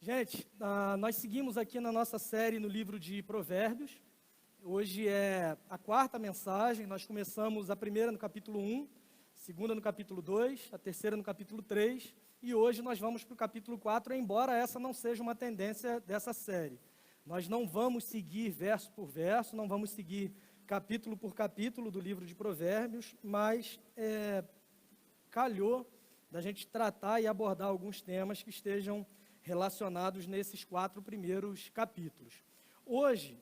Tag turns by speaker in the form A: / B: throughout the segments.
A: Gente, nós seguimos aqui na nossa série no livro de Provérbios. Hoje é a quarta mensagem. Nós começamos a primeira no capítulo 1, a segunda no capítulo 2, a terceira no capítulo 3, e hoje nós vamos para o capítulo 4, embora essa não seja uma tendência dessa série. Nós não vamos seguir verso por verso, não vamos seguir capítulo por capítulo do livro de Provérbios, mas calhou da gente tratar e abordar alguns temas que estejam relacionados nesses 4 primeiros capítulos. Hoje,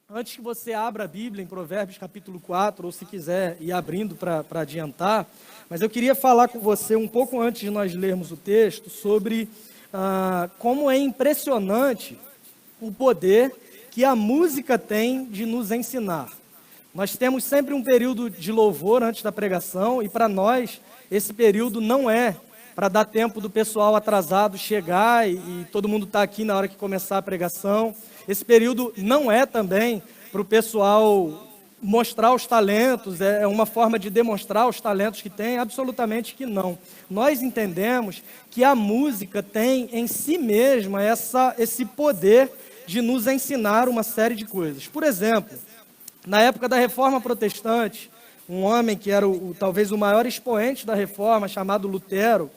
A: antes que você abra a Bíblia em Provérbios capítulo 4, ou se quiser ir abrindo para adiantar, mas eu queria falar com você um pouco antes de nós lermos o texto sobre como é impressionante o poder que a música tem de nos ensinar. Nós temos sempre um período de louvor antes da pregação, e para nós esse período não é para dar tempo do pessoal atrasado chegar e todo mundo estar aqui na hora que começar a pregação. Esse período não é também para o pessoal mostrar os talentos, é uma forma de demonstrar os talentos que tem, absolutamente que não. Nós entendemos que a música tem em si mesma esse poder de nos ensinar uma série de coisas. Por exemplo, na época da Reforma Protestante, um homem que era talvez o maior expoente da Reforma, chamado Lutero,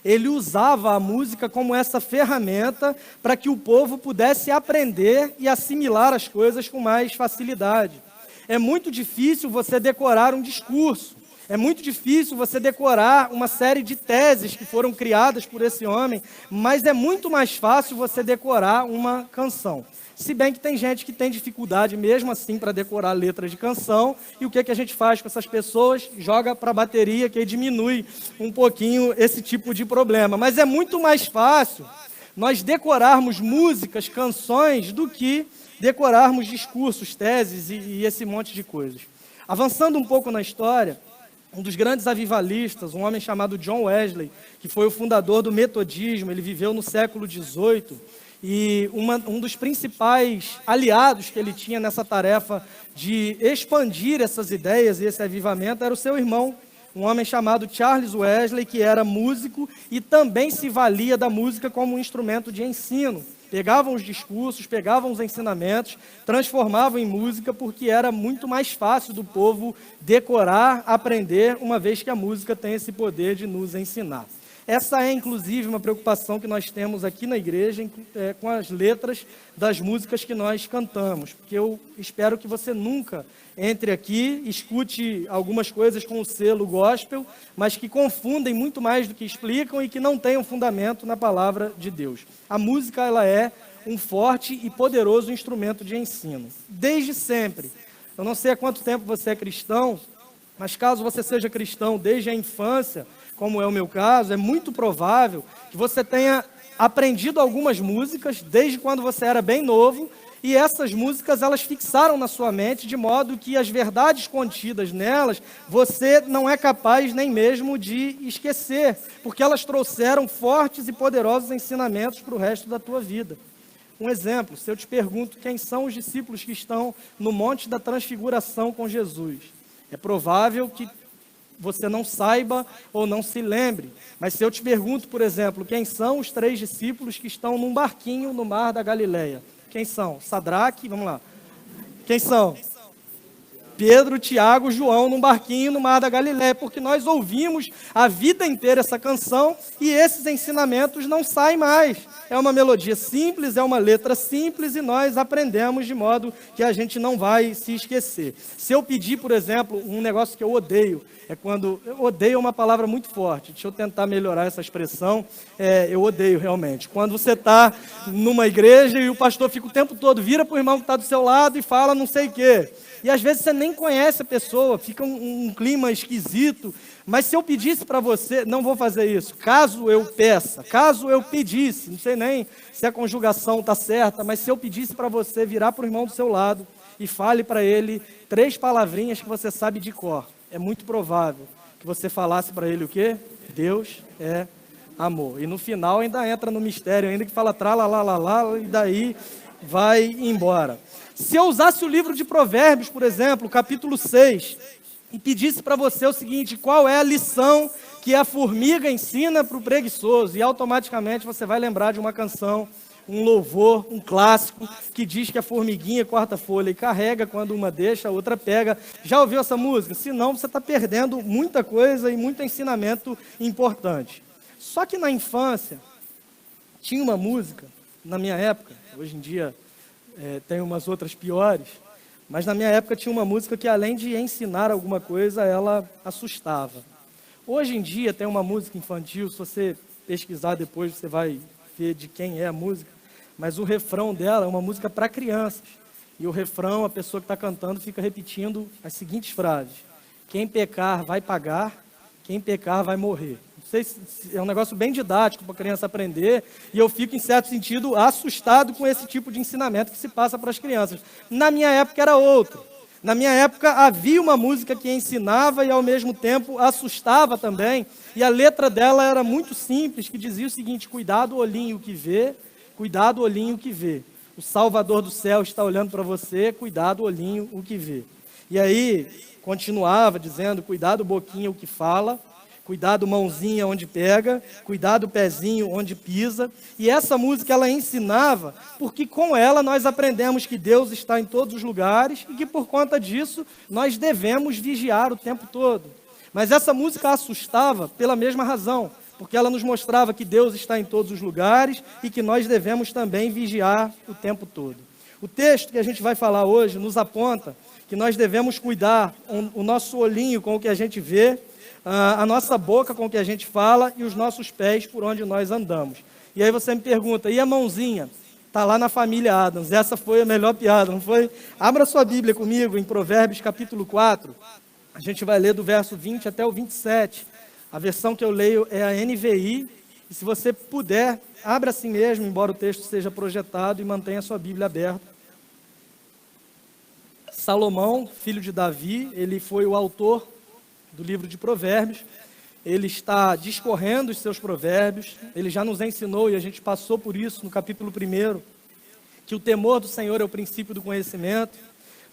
A: ele usava a música como essa ferramenta para que o povo pudesse aprender e assimilar as coisas com mais facilidade. É muito difícil você decorar um discurso, é muito difícil você decorar uma série de teses que foram criadas por esse homem, mas é muito mais fácil você decorar uma canção. Se bem que tem gente que tem dificuldade mesmo assim para decorar letra de canção, e o que a gente faz com essas pessoas? Joga para a bateria, que aí diminui um pouquinho esse tipo de problema. Mas é muito mais fácil nós decorarmos músicas, canções, do que decorarmos discursos, teses e esse monte de coisas. Avançando um pouco na história, um dos grandes avivalistas, um homem chamado John Wesley, que foi o fundador do metodismo, ele viveu no século XVIII, e um dos principais aliados que ele tinha nessa tarefa de expandir essas ideias e esse avivamento era o seu irmão, um homem chamado Charles Wesley, que era músico e também se valia da música como um instrumento de ensino. Pegavam os discursos, pegavam os ensinamentos, transformavam em música, porque era muito mais fácil do povo decorar, aprender, uma vez que a música tem esse poder de nos ensinar. Essa é, inclusive, uma preocupação que nós temos aqui na igreja com as letras das músicas que nós cantamos, porque eu espero que você nunca entre aqui, escute algumas coisas com o selo gospel, mas que confundem muito mais do que explicam e que não tenham fundamento na palavra de Deus. A música, ela é um forte e poderoso instrumento de ensino. Desde sempre. Eu não sei há quanto tempo você é cristão, mas caso você seja cristão desde a infância, como é o meu caso, é muito provável que você tenha aprendido algumas músicas desde quando você era bem novo, e essas músicas elas fixaram na sua mente de modo que as verdades contidas nelas você não é capaz nem mesmo de esquecer, porque elas trouxeram fortes e poderosos ensinamentos para o resto da tua vida. Um exemplo, se eu te pergunto quem são os discípulos que estão no Monte da Transfiguração com Jesus, é provável que você não saiba ou não se lembre. Mas se eu te pergunto, por exemplo, quem são os 3 discípulos que estão num barquinho no mar da Galileia? Quem são? Sadraque, vamos lá. Quem são? Pedro, Tiago, João, num barquinho no mar da Galileia, porque nós ouvimos a vida inteira essa canção e esses ensinamentos não saem mais. É uma melodia simples, é uma letra simples e nós aprendemos de modo que a gente não vai se esquecer. Se eu pedir, por exemplo, um negócio que eu odeio, eu odeio uma palavra muito forte, deixa eu tentar melhorar essa expressão, eu odeio realmente. Quando você está numa igreja e o pastor fica o tempo todo, vira para o irmão que está do seu lado e fala não sei o quê. E às vezes você nem conhece a pessoa, fica um clima esquisito, mas se eu pedisse para você, não vou fazer isso, caso eu pedisse, não sei nem se a conjugação está certa, mas se eu pedisse para você virar para o irmão do seu lado e fale para ele 3 palavrinhas que você sabe de cor, é muito provável que você falasse para ele o quê? Deus é amor. E no final ainda entra no mistério, ainda que fala tralalalala, e daí vai embora. Se eu usasse o livro de Provérbios, por exemplo, capítulo 6, e pedisse para você o seguinte, qual é a lição que a formiga ensina para o preguiçoso? E automaticamente você vai lembrar de uma canção um louvor, um clássico, que diz que a formiguinha corta folha e carrega, quando uma deixa, a outra pega. Já ouviu essa música? Se não, você está perdendo muita coisa e muito ensinamento importante. Só que na infância, tinha uma música, na minha época, hoje em dia tem umas outras piores, mas na minha época tinha uma música que, além de ensinar alguma coisa, ela assustava. Hoje em dia tem uma música infantil, se você pesquisar depois você vai ver de quem é a música, mas o refrão dela é uma música para crianças. E o refrão, a pessoa que está cantando fica repetindo as seguintes frases: quem pecar vai pagar, quem pecar vai morrer. Não sei se é um negócio bem didático para a criança aprender, e eu fico, em certo sentido, assustado com esse tipo de ensinamento que se passa para as crianças. Na minha época era outro. Na minha época havia uma música que ensinava e ao mesmo tempo assustava também, e a letra dela era muito simples, que dizia o seguinte: cuidado olhinho que vê, cuidado olhinho que vê. O Salvador do céu está olhando para você, cuidado olhinho o que vê. E aí continuava dizendo: cuidado boquinha o que fala, cuidado mãozinha onde pega, cuidado pezinho onde pisa. E essa música ela ensinava, porque com ela nós aprendemos que Deus está em todos os lugares e que por conta disso nós devemos vigiar o tempo todo. Mas essa música assustava pela mesma razão, porque ela nos mostrava que Deus está em todos os lugares e que nós devemos também vigiar o tempo todo. O texto que a gente vai falar hoje nos aponta que nós devemos cuidar o nosso olhinho com o que a gente vê, a nossa boca com o que a gente fala e os nossos pés por onde nós andamos. E aí você me pergunta: e a mãozinha? Está lá na família Adams. Essa foi a melhor piada, não foi? Abra sua Bíblia comigo em Provérbios capítulo 4. A gente vai ler do verso 20 até o 27. A versão que eu leio é a NVI. E se você puder, abra assim mesmo, embora o texto seja projetado, e mantenha a sua Bíblia aberta. Salomão, filho de Davi, ele foi o autor do livro de Provérbios. Ele está discorrendo os seus provérbios. Ele já nos ensinou, e a gente passou por isso no capítulo 1, que o temor do Senhor é o princípio do conhecimento.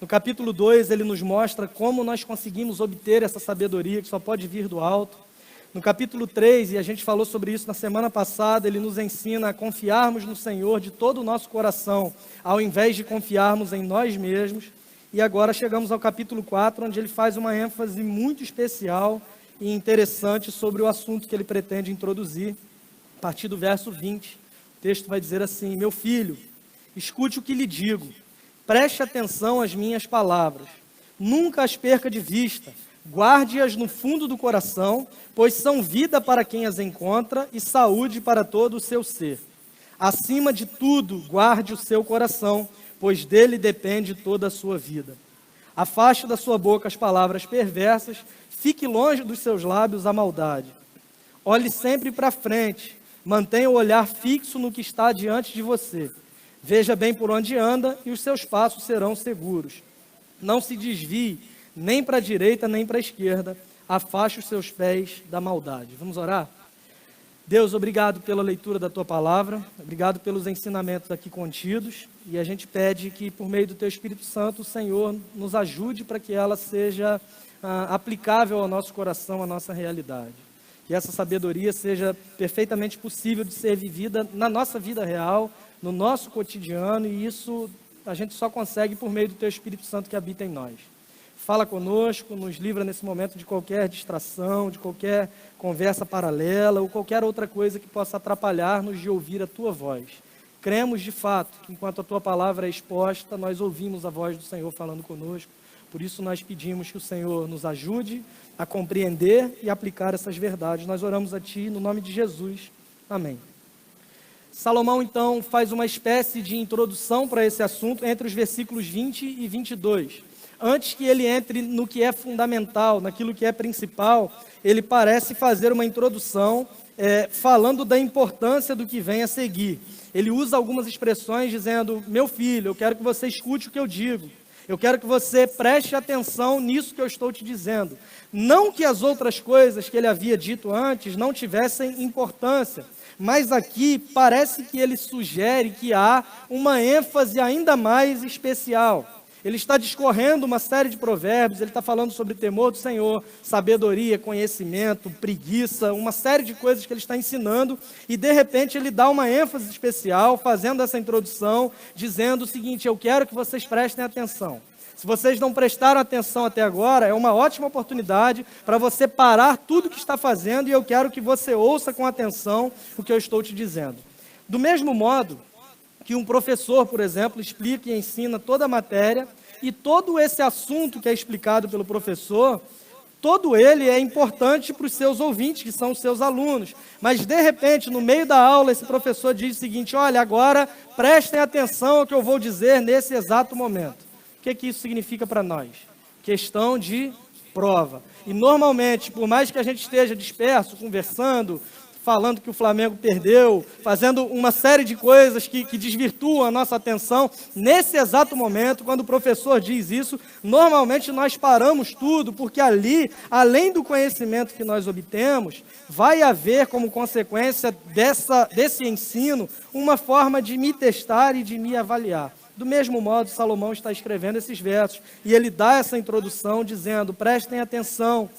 A: No capítulo 2, ele nos mostra como nós conseguimos obter essa sabedoria que só pode vir do alto. No capítulo 3, e a gente falou sobre isso na semana passada, ele nos ensina a confiarmos no Senhor de todo o nosso coração, ao invés de confiarmos em nós mesmos. E agora chegamos ao capítulo 4, onde ele faz uma ênfase muito especial e interessante sobre o assunto que ele pretende introduzir. A partir do verso 20, o texto vai dizer assim: meu filho, escute o que lhe digo, preste atenção às minhas palavras, nunca as perca de vista, guarde-as no fundo do coração, pois são vida para quem as encontra e saúde para todo o seu ser. Acima de tudo, guarde o seu coração, pois dele depende toda a sua vida. Afaste da sua boca as palavras perversas, fique longe dos seus lábios a maldade. Olhe sempre para frente, mantenha o olhar fixo no que está diante de você. Veja bem por onde anda e os seus passos serão seguros. Não se desvie nem para a direita nem para a esquerda, afaste os seus pés da maldade. Vamos orar? Deus, obrigado pela leitura da Tua Palavra, obrigado pelos ensinamentos aqui contidos, e a gente pede que, por meio do Teu Espírito Santo, o Senhor nos ajude para que ela seja aplicável ao nosso coração, à nossa realidade. Que essa sabedoria seja perfeitamente possível de ser vivida na nossa vida real, no nosso cotidiano, e isso a gente só consegue por meio do Teu Espírito Santo que habita em nós. Fala conosco, nos livra nesse momento de qualquer distração, de qualquer conversa paralela ou qualquer outra coisa que possa atrapalhar-nos de ouvir a Tua voz. Cremos de fato que enquanto a Tua palavra é exposta, nós ouvimos a voz do Senhor falando conosco. Por isso nós pedimos que o Senhor nos ajude a compreender e aplicar essas verdades. Nós oramos a Ti no nome de Jesus. Amém. Salomão então faz uma espécie de introdução para esse assunto entre os versículos 20 e 22. Antes que ele entre no que é fundamental, naquilo que é principal, ele parece fazer uma introdução falando da importância do que vem a seguir. Ele usa algumas expressões dizendo: meu filho, eu quero que você escute o que eu digo. Eu quero que você preste atenção nisso que eu estou te dizendo. Não que as outras coisas que ele havia dito antes não tivessem importância, mas aqui parece que ele sugere que há uma ênfase ainda mais especial. Ele está discorrendo uma série de provérbios, ele está falando sobre temor do Senhor, sabedoria, conhecimento, preguiça, uma série de coisas que ele está ensinando, e de repente ele dá uma ênfase especial, fazendo essa introdução, dizendo o seguinte: eu quero que vocês prestem atenção. Se vocês não prestaram atenção até agora, é uma ótima oportunidade para você parar tudo que está fazendo, e eu quero que você ouça com atenção o que eu estou te dizendo. Do mesmo modo que um professor, por exemplo, explica e ensina toda a matéria, e todo esse assunto que é explicado pelo professor, todo ele é importante para os seus ouvintes, que são os seus alunos. Mas, de repente, no meio da aula, esse professor diz o seguinte: olha, agora prestem atenção ao que eu vou dizer nesse exato momento. O que isso significa para nós? Questão de prova. E, normalmente, por mais que a gente esteja disperso, conversando, falando que o Flamengo perdeu, fazendo uma série de coisas que desvirtuam a nossa atenção, nesse exato momento, quando o professor diz isso, normalmente nós paramos tudo, porque ali, além do conhecimento que nós obtemos, vai haver como consequência desse ensino uma forma de me testar e de me avaliar. Do mesmo modo, Salomão está escrevendo esses versos, e ele dá essa introdução dizendo: prestem atenção,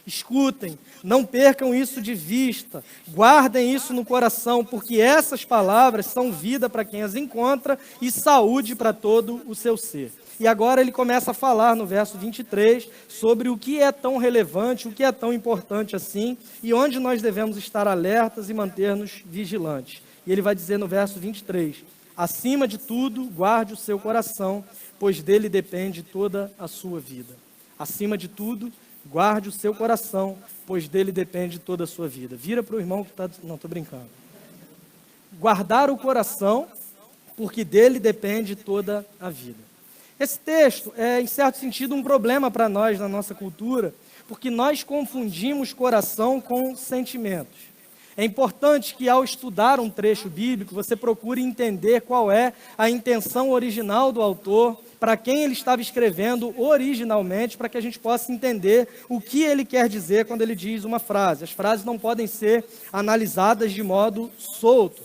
A: escutem, não percam isso de vista, guardem isso no coração, porque essas palavras são vida para quem as encontra e saúde para todo o seu ser. E agora ele começa a falar no verso 23 sobre o que é tão relevante, o que é tão importante assim, e onde nós devemos estar alertas e manter-nos vigilantes. E ele vai dizer no verso 23: acima de tudo, guarde o seu coração, pois dele depende toda a sua vida. Acima de tudo, guarde o seu coração, pois dele depende toda a sua vida. Vira para o irmão que está... Não, estou brincando. Guardar o coração, porque dele depende toda a vida. Esse texto é, em certo sentido, um problema para nós na nossa cultura, porque nós confundimos coração com sentimentos. É importante que, ao estudar um trecho bíblico, você procure entender qual é a intenção original do autor, para quem ele estava escrevendo originalmente, para que a gente possa entender o que ele quer dizer quando ele diz uma frase. As frases não podem ser analisadas de modo solto.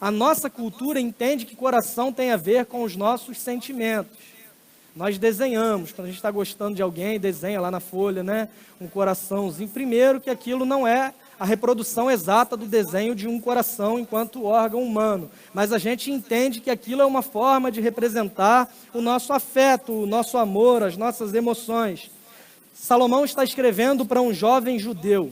A: A nossa cultura entende que coração tem a ver com os nossos sentimentos. Nós desenhamos, quando a gente está gostando de alguém, desenha lá na folha, né, um coraçãozinho. Primeiro que aquilo não é a reprodução exata do desenho de um coração enquanto órgão humano, mas a gente entende que aquilo é uma forma de representar o nosso afeto, o nosso amor, as nossas emoções. Salomão está escrevendo para um jovem judeu.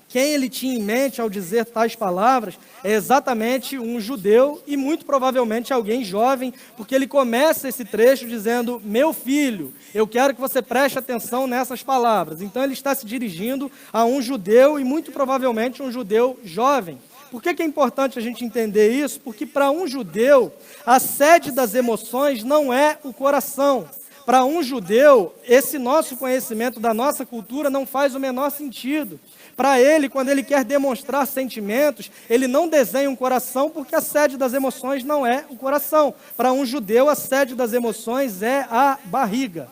A: Quem ele tinha em mente ao dizer tais palavras é exatamente um judeu e muito provavelmente alguém jovem, porque ele começa esse trecho dizendo: meu filho, eu quero que você preste atenção nessas palavras. Então ele está se dirigindo a um judeu e muito provavelmente um judeu jovem. Por que é importante a gente entender isso? Porque para um judeu, a sede das emoções não é o coração. Para um judeu, esse nosso conhecimento da nossa cultura não faz o menor sentido. Para ele, quando ele quer demonstrar sentimentos, ele não desenha um coração, porque a sede das emoções não é o coração. Para um judeu, a sede das emoções é a barriga.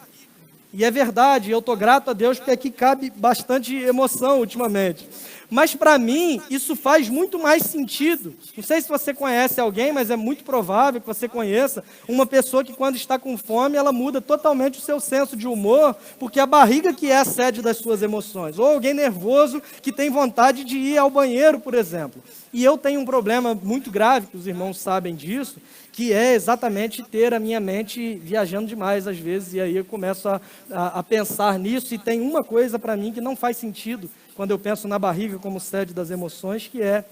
A: E é verdade, eu estou grato a Deus, porque aqui cabe bastante emoção ultimamente. Mas para mim, isso faz muito mais sentido. Não sei se você conhece alguém, mas é muito provável que você conheça uma pessoa que, quando está com fome, ela muda totalmente o seu senso de humor, porque a barriga que é a sede das suas emoções. Ou alguém nervoso que tem vontade de ir ao banheiro, por exemplo. E eu tenho um problema muito grave, que os irmãos sabem disso, que é exatamente ter a minha mente viajando demais às vezes, e aí eu começo a pensar nisso, e tem uma coisa para mim que não faz sentido quando eu penso na barriga como sede das emoções, que é: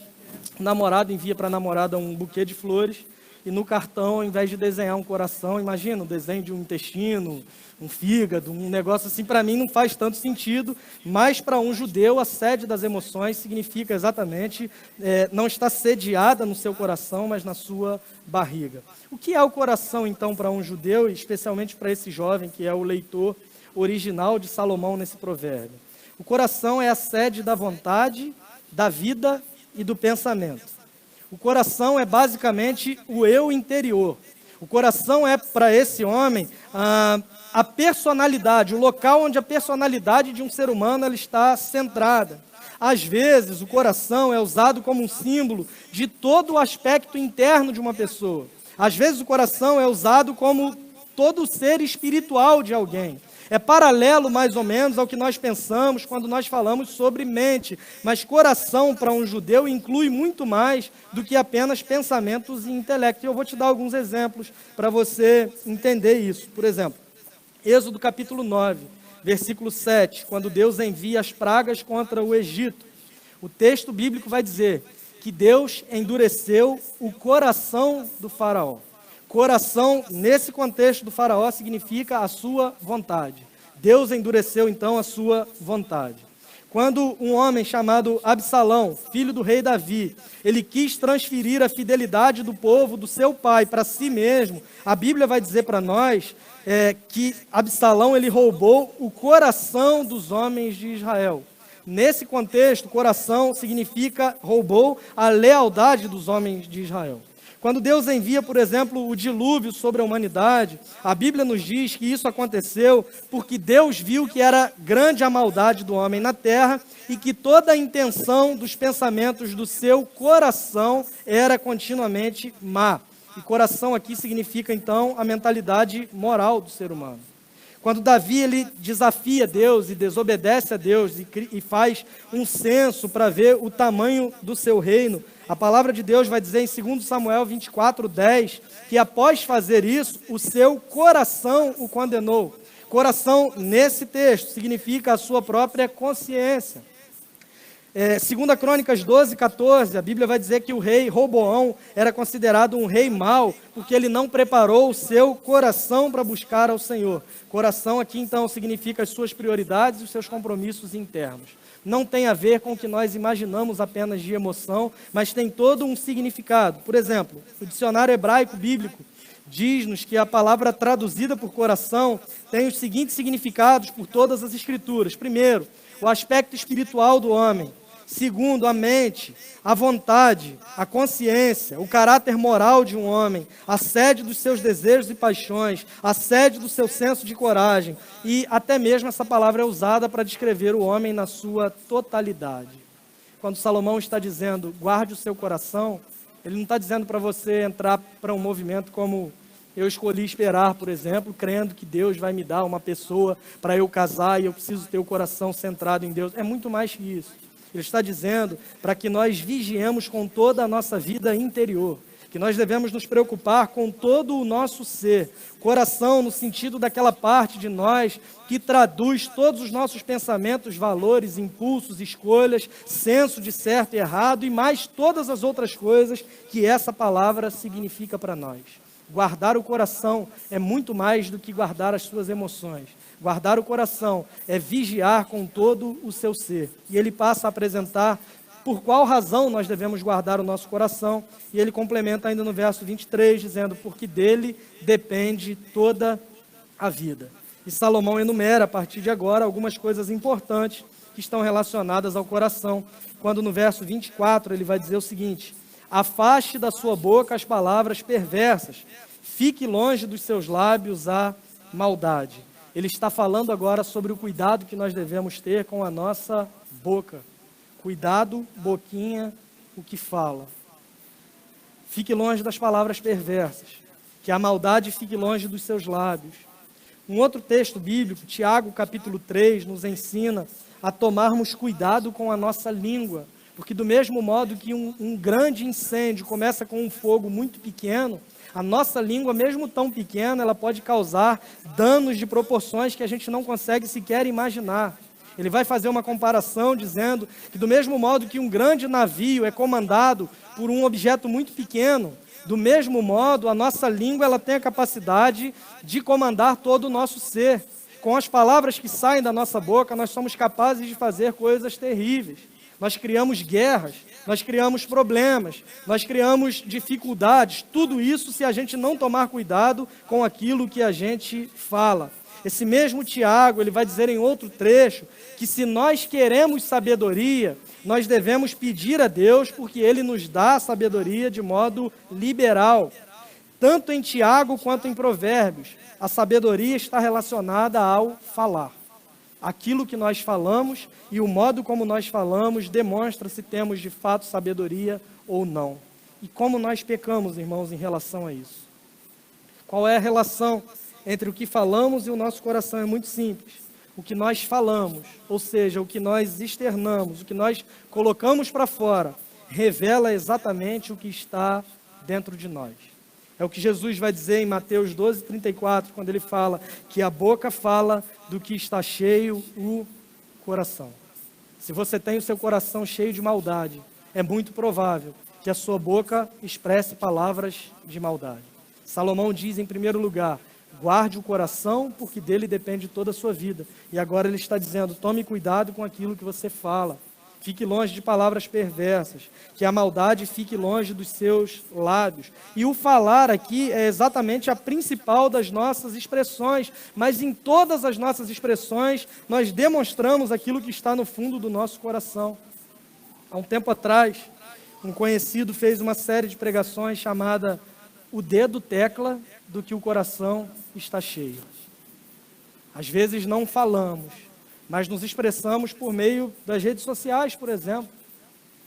A: o namorado envia para a namorada um buquê de flores, e no cartão, ao invés de desenhar um coração, imagina, um desenho de um intestino, um fígado, um negócio assim. Para mim não faz tanto sentido, mas para um judeu a sede das emoções significa exatamente não estar sediada no seu coração, mas na sua barriga. O que é o coração então para um judeu, e especialmente para esse jovem que é o leitor original de Salomão nesse provérbio? O coração é a sede da vontade, da vida e do pensamento. O coração é basicamente o eu interior. O coração é, para esse homem, a personalidade, o local onde a personalidade de um ser humano ela está centrada. Às vezes, o coração é usado como um símbolo de todo o aspecto interno de uma pessoa. Às vezes, o coração é usado como todo o ser espiritual de alguém. É paralelo, mais ou menos, ao que nós pensamos quando nós falamos sobre mente. Mas coração, para um judeu, inclui muito mais do que apenas pensamentos e intelecto. E eu vou te dar alguns exemplos para você entender isso. Por exemplo, Êxodo capítulo 9, versículo 7, quando Deus envia as pragas contra o Egito. O texto bíblico vai dizer que Deus endureceu o coração do faraó. Coração, nesse contexto do faraó, significa a sua vontade. Deus endureceu, então, a sua vontade. Quando um homem chamado Absalão, filho do rei Davi, ele quis transferir a fidelidade do povo, do seu pai, para si mesmo, a Bíblia vai dizer para nós que Absalão ele roubou o coração dos homens de Israel. Nesse contexto, coração significa roubou a lealdade dos homens de Israel. Quando Deus envia, por exemplo, o dilúvio sobre a humanidade, a Bíblia nos diz que isso aconteceu porque Deus viu que era grande a maldade do homem na terra e que toda a intenção dos pensamentos do seu coração era continuamente má. E coração aqui significa, então, a mentalidade moral do ser humano. Quando Davi ele desafia Deus e desobedece a Deus e faz um censo para ver o tamanho do seu reino, a palavra de Deus vai dizer em 2 Samuel 24:10 que após fazer isso, o seu coração o condenou. Coração, nesse texto, significa a sua própria consciência. 2 Crônicas 12:14, a Bíblia vai dizer que o rei Roboão era considerado um rei mau, porque ele não preparou o seu coração para buscar ao Senhor. Coração aqui, então, significa as suas prioridades e os seus compromissos internos. Não tem a ver com o que nós imaginamos apenas de emoção, mas tem todo um significado. Por exemplo, o dicionário hebraico bíblico diz-nos que a palavra traduzida por coração tem os seguintes significados por todas as escrituras. Primeiro, o aspecto espiritual do homem. Segundo, a mente, a vontade, a consciência, o caráter moral de um homem, a sede dos seus desejos e paixões, a sede do seu senso de coragem. E até mesmo essa palavra é usada para descrever o homem na sua totalidade. Quando Salomão está dizendo, guarde o seu coração, ele não está dizendo para você entrar para um movimento como eu escolhi esperar, por exemplo, crendo que Deus vai me dar uma pessoa para eu casar e eu preciso ter o coração centrado em Deus. É muito mais que isso. Ele está dizendo para que nós vigiemos com toda a nossa vida interior, que nós devemos nos preocupar com todo o nosso ser. Coração no sentido daquela parte de nós que traduz todos os nossos pensamentos, valores, impulsos, escolhas, senso de certo e errado e mais todas as outras coisas que essa palavra significa para nós. Guardar o coração é muito mais do que guardar as suas emoções. Guardar o coração é vigiar com todo o seu ser. E ele passa a apresentar por qual razão nós devemos guardar o nosso coração. E ele complementa ainda no verso 23, dizendo, porque dele depende toda a vida. E Salomão enumera, a partir de agora, algumas coisas importantes que estão relacionadas ao coração. Quando no verso 24 ele vai dizer o seguinte, afaste da sua boca as palavras perversas, fique longe dos seus lábios a maldade. Ele está falando agora sobre o cuidado que nós devemos ter com a nossa boca. Cuidado, boquinha, o que fala. Fique longe das palavras perversas, que a maldade fique longe dos seus lábios. Um outro texto bíblico, Tiago capítulo 3, nos ensina a tomarmos cuidado com a nossa língua, porque do mesmo modo que um grande incêndio começa com um fogo muito pequeno, a nossa língua, mesmo tão pequena, ela pode causar danos de proporções que a gente não consegue sequer imaginar. Ele vai fazer uma comparação dizendo que do mesmo modo que um grande navio é comandado por um objeto muito pequeno, do mesmo modo a nossa língua ela tem a capacidade de comandar todo o nosso ser. Com as palavras que saem da nossa boca, nós somos capazes de fazer coisas terríveis. Nós criamos guerras, nós criamos problemas, nós criamos dificuldades, tudo isso se a gente não tomar cuidado com aquilo que a gente fala. Esse mesmo Tiago, ele vai dizer em outro trecho, que se nós queremos sabedoria, nós devemos pedir a Deus, porque Ele nos dá a sabedoria de modo liberal. Tanto em Tiago quanto em Provérbios, a sabedoria está relacionada ao falar. Aquilo que nós falamos e o modo como nós falamos demonstra se temos de fato sabedoria ou não. E como nós pecamos, irmãos, em relação a isso? Qual é a relação entre o que falamos e o nosso coração é muito simples. O que nós falamos, ou seja, o que nós externamos, o que nós colocamos para fora, revela exatamente o que está dentro de nós. É o que Jesus vai dizer em Mateus 12:34, quando ele fala que a boca fala do que está cheio o coração. Se você tem o seu coração cheio de maldade, é muito provável que a sua boca expresse palavras de maldade. Salomão diz, em primeiro lugar, guarde o coração, porque dele depende toda a sua vida. E agora ele está dizendo, tome cuidado com aquilo que você fala. Fique longe de palavras perversas, que a maldade fique longe dos seus lábios. E o falar aqui é exatamente a principal das nossas expressões, mas em todas as nossas expressões, nós demonstramos aquilo que está no fundo do nosso coração. Há um tempo atrás, um conhecido fez uma série de pregações chamada O Dedo Tecla do que o coração está cheio. Às vezes não falamos, mas nos expressamos por meio das redes sociais, por exemplo.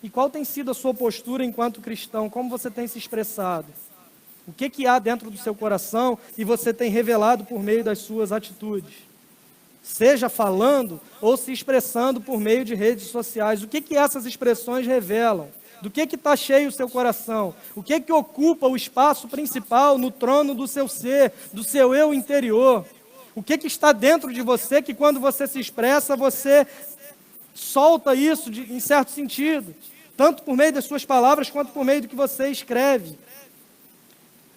A: E qual tem sido a sua postura enquanto cristão? Como você tem se expressado? O que há dentro do seu coração e você tem revelado por meio das suas atitudes? Seja falando ou se expressando por meio de redes sociais. O que essas expressões revelam? Do que está cheio o seu coração? O que ocupa o espaço principal no trono do seu ser, do seu eu interior? O que está dentro de você que quando você se expressa, você solta isso em certo sentido? Tanto por meio das suas palavras, quanto por meio do que você escreve.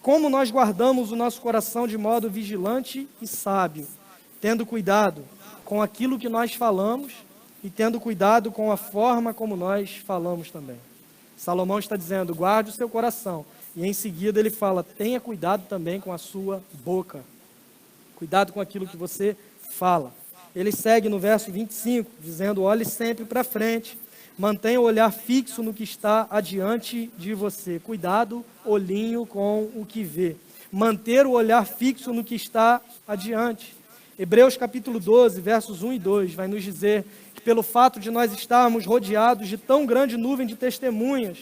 A: Como nós guardamos o nosso coração de modo vigilante e sábio, tendo cuidado com aquilo que nós falamos e tendo cuidado com a forma como nós falamos também. Salomão está dizendo, guarde o seu coração. E em seguida ele fala, tenha cuidado também com a sua boca. Cuidado com aquilo que você fala. Ele segue no verso 25, dizendo, olhe sempre para frente, mantenha o olhar fixo no que está adiante de você. Cuidado, olhinho com o que vê. Manter o olhar fixo no que está adiante. Hebreus capítulo 12, versos 1 e 2, vai nos dizer que pelo fato de nós estarmos rodeados de tão grande nuvem de testemunhas,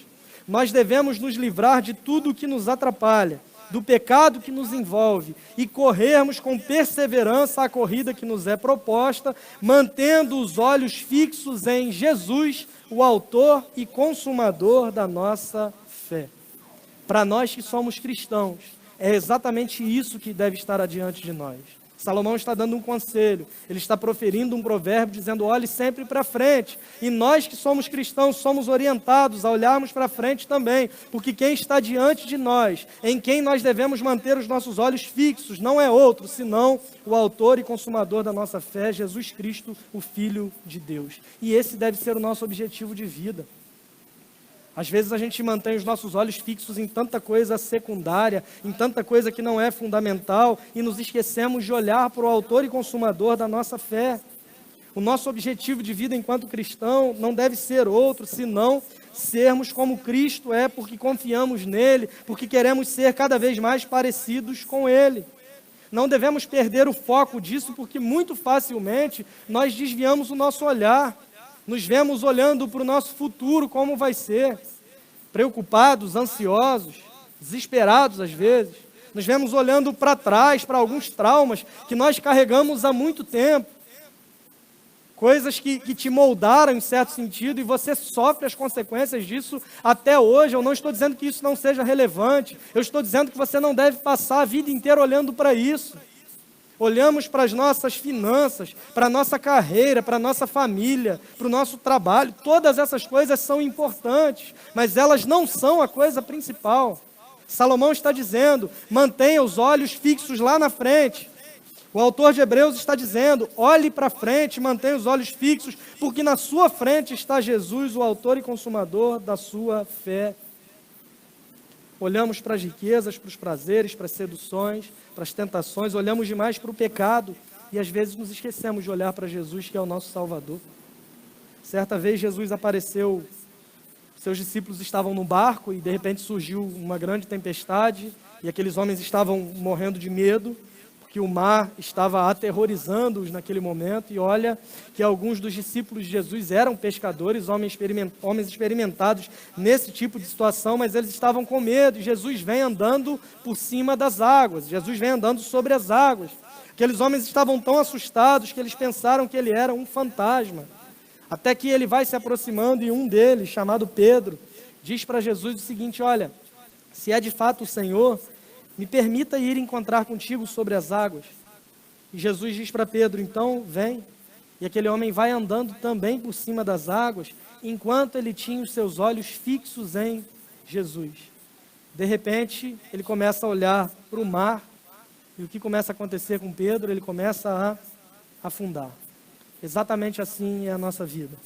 A: nós devemos nos livrar de tudo o que nos atrapalha, do pecado que nos envolve e corrermos com perseverança a corrida que nos é proposta, mantendo os olhos fixos em Jesus, o autor e consumador da nossa fé. Para nós que somos cristãos, é exatamente isso que deve estar adiante de nós. Salomão está dando um conselho, ele está proferindo um provérbio dizendo, olhe sempre para frente. E nós que somos cristãos somos orientados a olharmos para frente também, porque quem está diante de nós, em quem nós devemos manter os nossos olhos fixos, não é outro, senão o autor e consumador da nossa fé, Jesus Cristo, o Filho de Deus. E esse deve ser o nosso objetivo de vida. Às vezes a gente mantém os nossos olhos fixos em tanta coisa secundária, em tanta coisa que não é fundamental, e nos esquecemos de olhar para o autor e consumador da nossa fé. O nosso objetivo de vida enquanto cristão não deve ser outro, senão sermos como Cristo é, porque confiamos nele, porque queremos ser cada vez mais parecidos com ele. Não devemos perder o foco disso, porque muito facilmente nós desviamos o nosso olhar. Nos vemos olhando para o nosso futuro, como vai ser, preocupados, ansiosos, desesperados às vezes. Nos vemos olhando para trás, para alguns traumas que nós carregamos há muito tempo. Coisas que te moldaram em certo sentido e você sofre as consequências disso até hoje. Eu não estou dizendo que isso não seja relevante, eu estou dizendo que você não deve passar a vida inteira olhando para isso. Olhamos para as nossas finanças, para a nossa carreira, para a nossa família, para o nosso trabalho. Todas essas coisas são importantes, mas elas não são a coisa principal. Salomão está dizendo, mantenha os olhos fixos lá na frente. O autor de Hebreus está dizendo, olhe para frente, mantenha os olhos fixos, porque na sua frente está Jesus, o autor e consumador da sua fé. Olhamos para as riquezas, para os prazeres, para as seduções, para as tentações, olhamos demais para o pecado e às vezes nos esquecemos de olhar para Jesus, que é o nosso Salvador. Certa vez Jesus apareceu, seus discípulos estavam no barco e de repente surgiu uma grande tempestade e aqueles homens estavam morrendo de medo, porque que o mar estava aterrorizando-os naquele momento, e olha que alguns dos discípulos de Jesus eram pescadores, homens experimentados nesse tipo de situação, mas eles estavam com medo, e Jesus vem andando por cima das águas, Jesus vem andando sobre as águas. Aqueles homens estavam tão assustados que eles pensaram que ele era um fantasma, até que ele vai se aproximando e um deles, chamado Pedro, diz para Jesus o seguinte: olha, se é de fato o Senhor, me permita ir encontrar contigo sobre as águas. E Jesus diz para Pedro: então vem. E aquele homem vai andando também por cima das águas, enquanto ele tinha os seus olhos fixos em Jesus. De repente, ele começa a olhar para o mar, e o que começa a acontecer com Pedro? Ele começa a afundar. Exatamente assim é a nossa vida.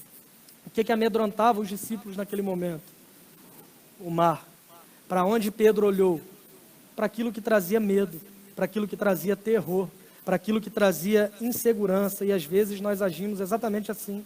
A: O que amedrontava os discípulos naquele momento? O mar. Para onde Pedro olhou? Para aquilo que trazia medo, para aquilo que trazia terror, para aquilo que trazia insegurança, e às vezes nós agimos exatamente assim.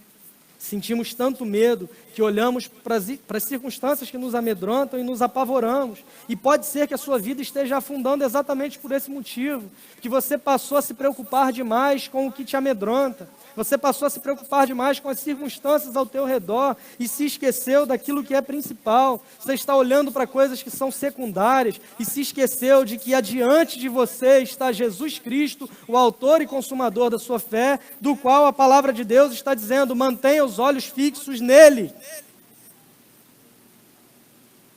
A: Sentimos tanto medo que olhamos para as circunstâncias que nos amedrontam e nos apavoramos. E pode ser que a sua vida esteja afundando exatamente por esse motivo, que você passou a se preocupar demais com o que te amedronta, você passou a se preocupar demais com as circunstâncias ao teu redor e se esqueceu daquilo que é principal. Você está olhando para coisas que são secundárias e se esqueceu de que adiante de você está Jesus Cristo, o autor e consumador da sua fé, do qual a palavra de Deus está dizendo: mantenha os olhos fixos nele.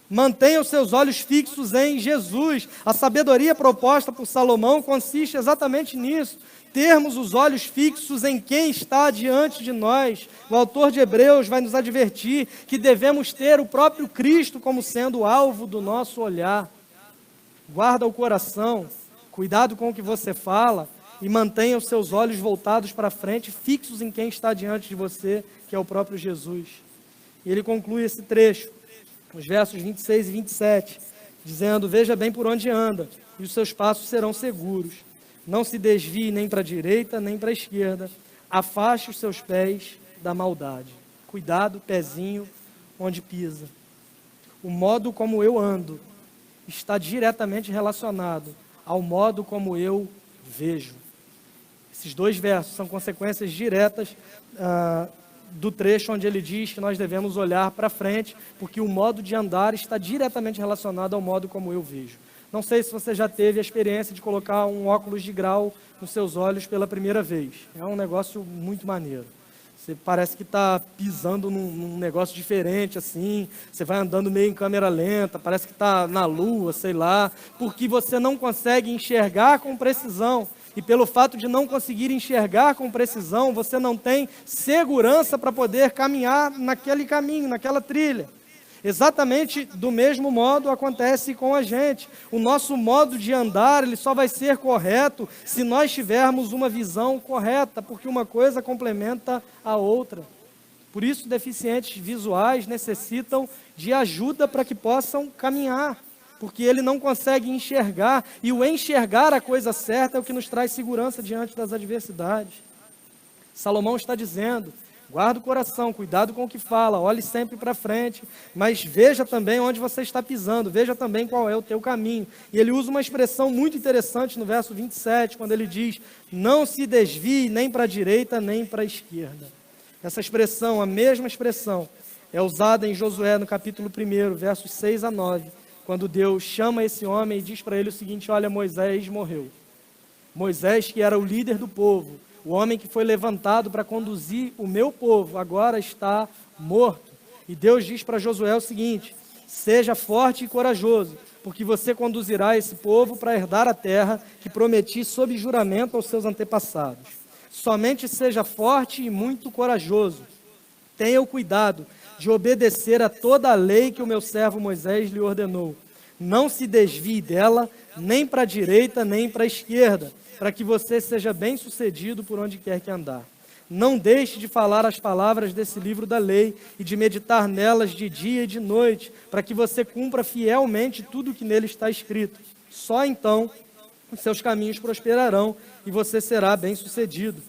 A: Mantenha os seus olhos fixos em Jesus. A sabedoria proposta por Salomão consiste exatamente nisso. Termos os olhos fixos em quem está diante de nós. O autor de Hebreus vai nos advertir que devemos ter o próprio Cristo como sendo o alvo do nosso olhar. Guarda o coração, cuidado com o que você fala e mantenha os seus olhos voltados para frente, fixos em quem está diante de você, que é o próprio Jesus. E ele conclui esse trecho, os versos 26 e 27, dizendo: veja bem por onde anda, e os seus passos serão seguros. Não se desvie nem para a direita, nem para a esquerda. Afaste os seus pés da maldade. Cuidado, pezinho, onde pisa. O modo como eu ando está diretamente relacionado ao modo como eu vejo. Esses dois versos são consequências diretas do trecho onde ele diz que nós devemos olhar para frente, porque o modo de andar está diretamente relacionado ao modo como eu vejo. Não sei se você já teve a experiência de colocar um óculos de grau nos seus olhos pela primeira vez. É um negócio muito maneiro. Você parece que está pisando num negócio diferente, assim. Você vai andando meio em câmera lenta, parece que está na lua, sei lá, porque você não consegue enxergar com precisão. E pelo fato de não conseguir enxergar com precisão, você não tem segurança para poder caminhar naquele caminho, naquela trilha. Exatamente do mesmo modo acontece com a gente. O nosso modo de andar, ele só vai ser correto se nós tivermos uma visão correta, porque uma coisa complementa a outra. Por isso, deficientes visuais necessitam de ajuda para que possam caminhar, porque ele não consegue enxergar, e o enxergar a coisa certa é o que nos traz segurança diante das adversidades. Salomão está dizendo: guarda o coração, cuidado com o que fala, olhe sempre para frente, mas veja também onde você está pisando, veja também qual é o teu caminho. E ele usa uma expressão muito interessante no verso 27, quando ele diz: não se desvie nem para a direita nem para a esquerda. Essa expressão, a mesma expressão, é usada em Josué no capítulo 1, versos 6 a 9, quando Deus chama esse homem e diz para ele o seguinte: olha, Moisés morreu. Moisés, que era o líder do povo, o homem que foi levantado para conduzir o meu povo, agora está morto. E Deus diz para Josué o seguinte: seja forte e corajoso, porque você conduzirá esse povo para herdar a terra que prometi sob juramento aos seus antepassados. Somente seja forte e muito corajoso. Tenha o cuidado de obedecer a toda a lei que o meu servo Moisés lhe ordenou. Não se desvie dela, nem para a direita, nem para a esquerda, para que você seja bem-sucedido por onde quer que andar. Não deixe de falar as palavras desse livro da lei e de meditar nelas de dia e de noite, para que você cumpra fielmente tudo o que nele está escrito. Só então os seus caminhos prosperarão e você será bem-sucedido.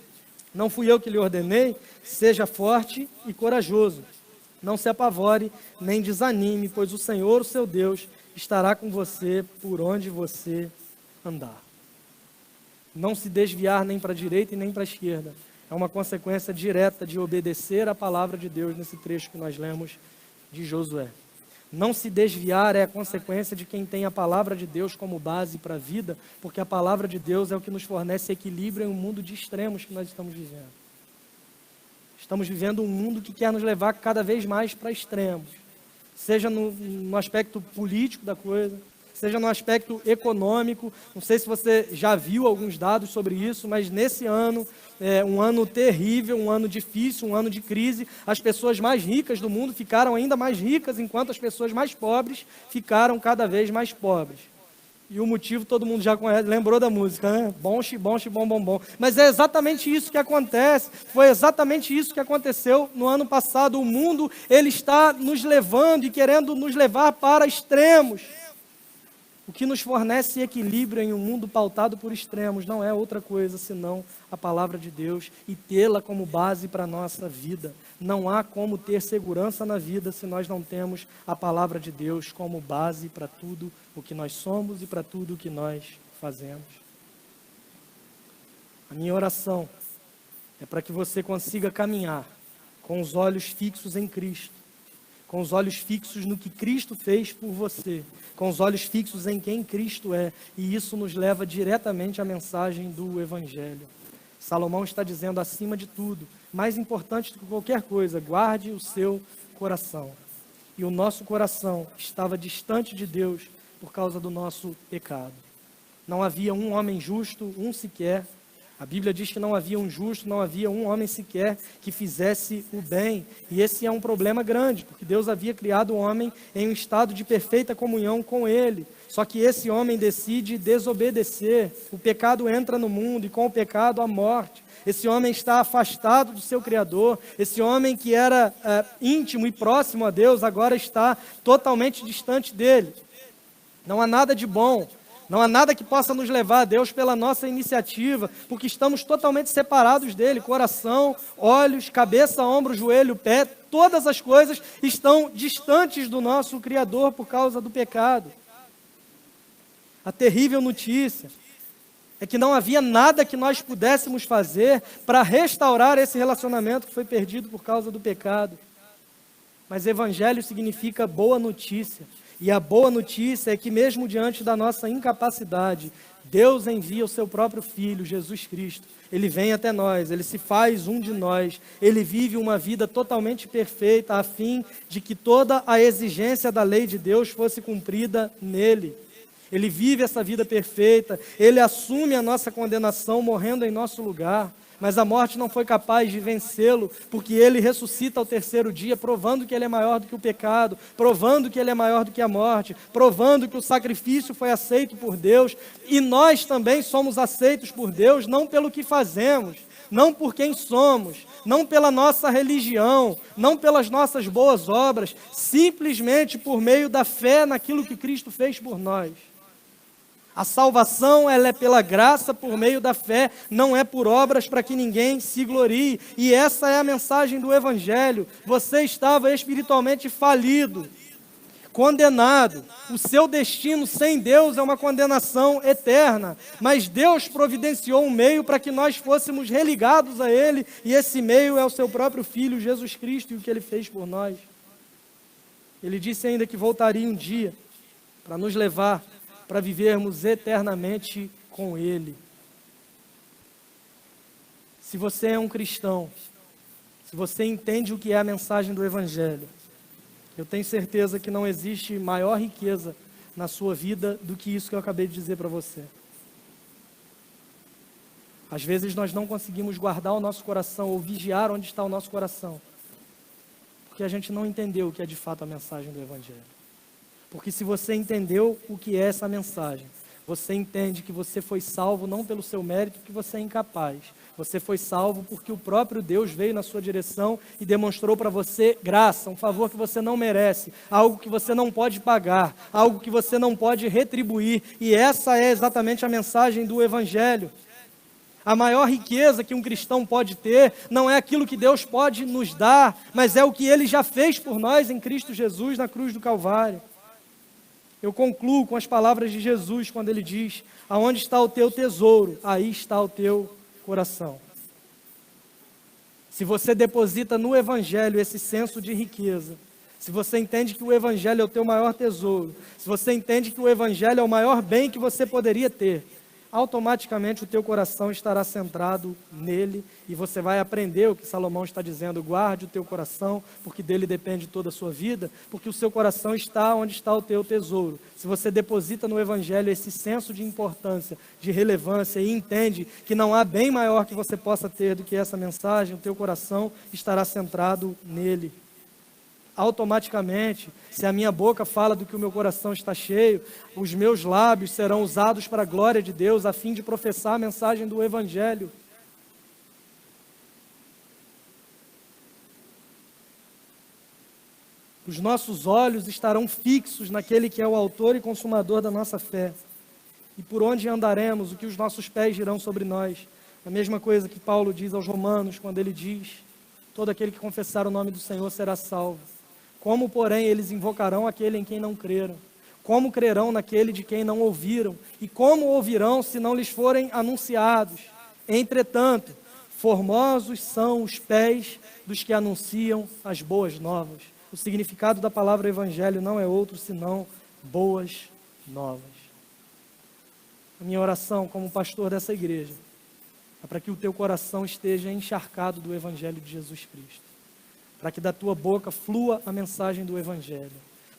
A: Não fui eu que lhe ordenei? Seja forte e corajoso. Não se apavore nem desanime, pois o Senhor, o seu Deus, estará com você por onde você andar. Não se desviar nem para a direita e nem para a esquerda. É uma consequência direta de obedecer a palavra de Deus nesse trecho que nós lemos de Josué. Não se desviar é a consequência de quem tem a palavra de Deus como base para a vida, porque a palavra de Deus é o que nos fornece equilíbrio em um mundo de extremos que nós estamos vivendo. Estamos vivendo um mundo que quer nos levar cada vez mais para extremos, seja no aspecto político da coisa, seja no aspecto econômico. Não sei se você já viu alguns dados sobre isso, mas nesse ano, um ano terrível, um ano difícil, um ano de crise, as pessoas mais ricas do mundo ficaram ainda mais ricas, enquanto as pessoas mais pobres ficaram cada vez mais pobres. E o motivo todo mundo já conhece, lembrou da música, né? Bom, xibom, xibom, bom, bom. Mas é exatamente isso que acontece, foi exatamente isso que aconteceu no ano passado. O mundo, ele está nos levando e querendo nos levar para extremos. O que nos fornece equilíbrio em um mundo pautado por extremos não é outra coisa senão a palavra de Deus e tê-la como base para a nossa vida. Não há como ter segurança na vida se nós não temos a palavra de Deus como base para tudo o que nós somos e para tudo o que nós fazemos. A minha oração é para que você consiga caminhar com os olhos fixos em Cristo, com os olhos fixos no que Cristo fez por você, com os olhos fixos em quem Cristo é, e isso nos leva diretamente à mensagem do Evangelho. Salomão está dizendo, acima de tudo, mais importante do que qualquer coisa, guarde o seu coração. E o nosso coração estava distante de Deus por causa do nosso pecado. Não havia um homem justo, um sequer. A Bíblia diz que não havia um justo, não havia um homem sequer que fizesse o bem. E esse é um problema grande, porque Deus havia criado o homem em um estado de perfeita comunhão com Ele. Só que esse homem decide desobedecer. O pecado entra no mundo e com o pecado a morte. Esse homem está afastado do seu Criador. Esse homem que era íntimo e próximo a Deus, agora está totalmente distante dele. Não há nada de bom. Não há nada que possa nos levar a Deus pela nossa iniciativa, porque estamos totalmente separados dele. Coração, olhos, cabeça, ombro, joelho, pé, todas as coisas estão distantes do nosso Criador por causa do pecado. A terrível notícia é que não havia nada que nós pudéssemos fazer para restaurar esse relacionamento que foi perdido por causa do pecado. Mas evangelho significa boa notícia. E a boa notícia é que mesmo diante da nossa incapacidade, Deus envia o seu próprio Filho, Jesus Cristo. Ele vem até nós, Ele se faz um de nós. Ele vive uma vida totalmente perfeita, a fim de que toda a exigência da lei de Deus fosse cumprida nele. Ele vive essa vida perfeita, Ele assume a nossa condenação morrendo em nosso lugar. Mas a morte não foi capaz de vencê-lo, porque Ele ressuscita ao terceiro dia, provando que Ele é maior do que o pecado, provando que Ele é maior do que a morte, provando que o sacrifício foi aceito por Deus, e nós também somos aceitos por Deus, não pelo que fazemos, não por quem somos, não pela nossa religião, não pelas nossas boas obras, simplesmente por meio da fé naquilo que Cristo fez por nós. A salvação, ela é pela graça, por meio da fé, não é por obras para que ninguém se glorie. E essa é a mensagem do Evangelho. Você estava espiritualmente falido, condenado. O seu destino sem Deus é uma condenação eterna. Mas Deus providenciou um meio para que nós fôssemos religados a Ele. E esse meio é o seu próprio Filho, Jesus Cristo, e o que Ele fez por nós. Ele disse ainda que voltaria um dia para nos levar para vivermos eternamente com Ele. Se você é um cristão, se você entende o que é a mensagem do Evangelho, eu tenho certeza que não existe maior riqueza na sua vida do que isso que eu acabei de dizer para você. Às vezes nós não conseguimos guardar o nosso coração ou vigiar onde está o nosso coração, porque a gente não entendeu o que é de fato a mensagem do Evangelho. Porque se você entendeu o que é essa mensagem, você entende que você foi salvo não pelo seu mérito, porque você é incapaz. Você foi salvo porque o próprio Deus veio na sua direção e demonstrou para você graça, um favor que você não merece, algo que você não pode pagar, algo que você não pode retribuir. E essa é exatamente a mensagem do Evangelho. A maior riqueza que um cristão pode ter não é aquilo que Deus pode nos dar, mas é o que Ele já fez por nós em Cristo Jesus na cruz do Calvário. Eu concluo com as palavras de Jesus, quando ele diz: aonde está o teu tesouro, aí está o teu coração. Se você deposita no Evangelho esse senso de riqueza, se você entende que o Evangelho é o teu maior tesouro, se você entende que o Evangelho é o maior bem que você poderia ter, automaticamente o teu coração estará centrado nele e você vai aprender o que Salomão está dizendo: guarde o teu coração, porque dele depende toda a sua vida, porque o seu coração está onde está o teu tesouro. Se você deposita no Evangelho esse senso de importância, de relevância e entende que não há bem maior que você possa ter do que essa mensagem, o teu coração estará centrado nele. Automaticamente, se a minha boca fala do que o meu coração está cheio, os meus lábios serão usados para a glória de Deus, a fim de professar a mensagem do Evangelho. Os nossos olhos estarão fixos naquele que é o autor e consumador da nossa fé. E por onde andaremos, o que os nossos pés dirão sobre nós. A mesma coisa que Paulo diz aos Romanos, quando ele diz: todo aquele que confessar o nome do Senhor será salvo. Como, porém, eles invocarão aquele em quem não creram? Como crerão naquele de quem não ouviram? E como ouvirão se não lhes forem anunciados? Entretanto, formosos são os pés dos que anunciam as boas novas. O significado da palavra evangelho não é outro senão boas novas. A minha oração como pastor dessa igreja é para que o teu coração esteja encharcado do evangelho de Jesus Cristo, para que da tua boca flua a mensagem do Evangelho,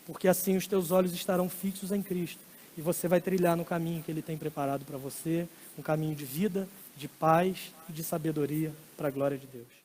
A: porque assim os teus olhos estarão fixos em Cristo e você vai trilhar no caminho que Ele tem preparado para você, um caminho de vida, de paz e de sabedoria para a glória de Deus.